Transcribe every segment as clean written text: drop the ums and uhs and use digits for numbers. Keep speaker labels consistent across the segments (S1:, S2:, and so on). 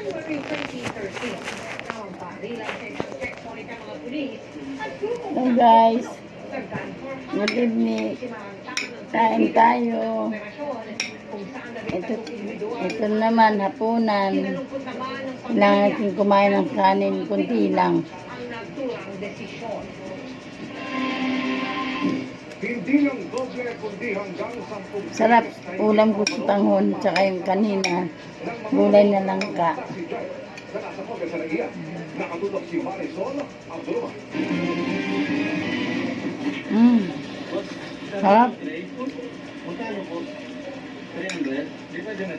S1: Hello guys, good evening. Kain tayo. Ito naman hapunan. Kailangan natin kumain ng kanin, kunti lang. Sarap ulam ko sa tanghon, tsaka yung kanina gulay na langka. Sarap.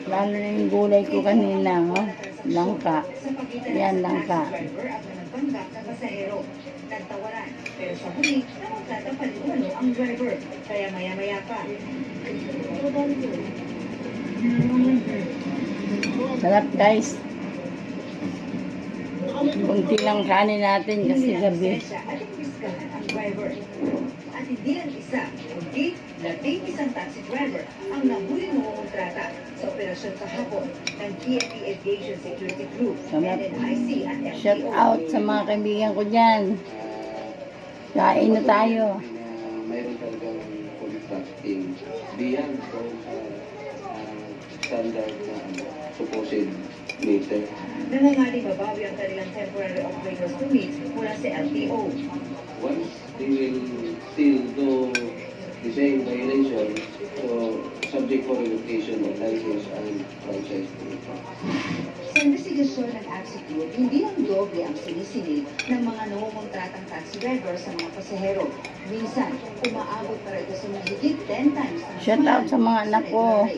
S1: Lalo na yung gulay ko kanina, oh. Langka. Yan, langka.
S2: Nagtawaran, pero sa huli, namagtatapad umano ang driver. Kaya maya-maya pa.
S1: Sarap guys. Kunti lang kanin natin kasi gabi.
S2: At imbisgahan ang driver. At hindi lang isa, kundi 11 taxi driver ang nahuli noong kontrata sa operasyon kahapon ng PNP Aviation Security Group, NNIC at FTO.
S1: Shout out sa mga kaibigan ko dyan. Kain na tayo.
S3: Mayroon talagang contract in beyond standard na supposed meter.
S2: Nangangaling mabawi ang kanilang temporary operators permit mula sa LTO.
S3: Once they will still do the same violation, so subject for revocation of license and franchise.
S2: Sa investigasyon ng AXIC Group, hindi lang doble ang sinisingil ng mga nangungontratang taxi driver sa mga pasahero. Minsan, umaabot para ito sa mahigit 10 times.
S1: Shout out sa mga anak ko.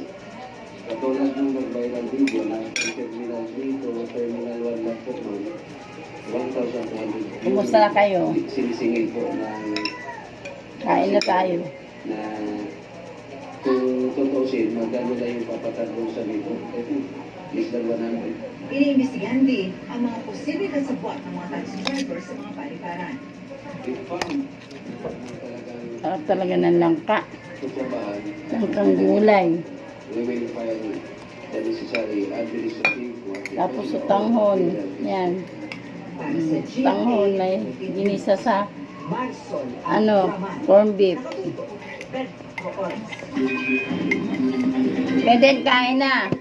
S3: Katulad ng nag-viral video na Terminal 3 to Terminal 1 lang po, 1,200.
S1: Kumusta na kayo?
S3: Sinisingil po ng
S1: Kain na tayo.
S3: na kung tutusin, magkano na yung papatad doon sa dito? Less than 100.
S2: Iniimbestigahan din ang mga posibleng kasabwat ng mga taxi driver sa mga paliparan.
S3: If found, talagang
S1: Sarap talaga ng langka.
S3: tutubahan,
S1: Langkang gulay.
S3: we will file the necessary administrative.
S1: Tapos sa tanghon. Yan.
S2: Para sa GMA,
S1: Tanghon may ginisa sa
S2: Marisol at Raman.
S1: corn beef.
S2: Bed for oras.
S1: Pwede kain na.
S4: Mga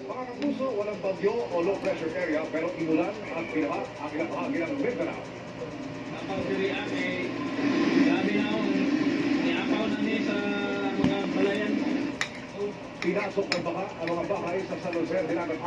S4: kapuso, walang bagyo o low pressure area pero inulan at pinaha ang ilang bahagi ng Mindanao.
S5: Kapag dirian ay gabi na ako, niapaw na niya sa mga balayan.
S4: Pinasok ng baha ang mga bahay sa San Jose, Dinagat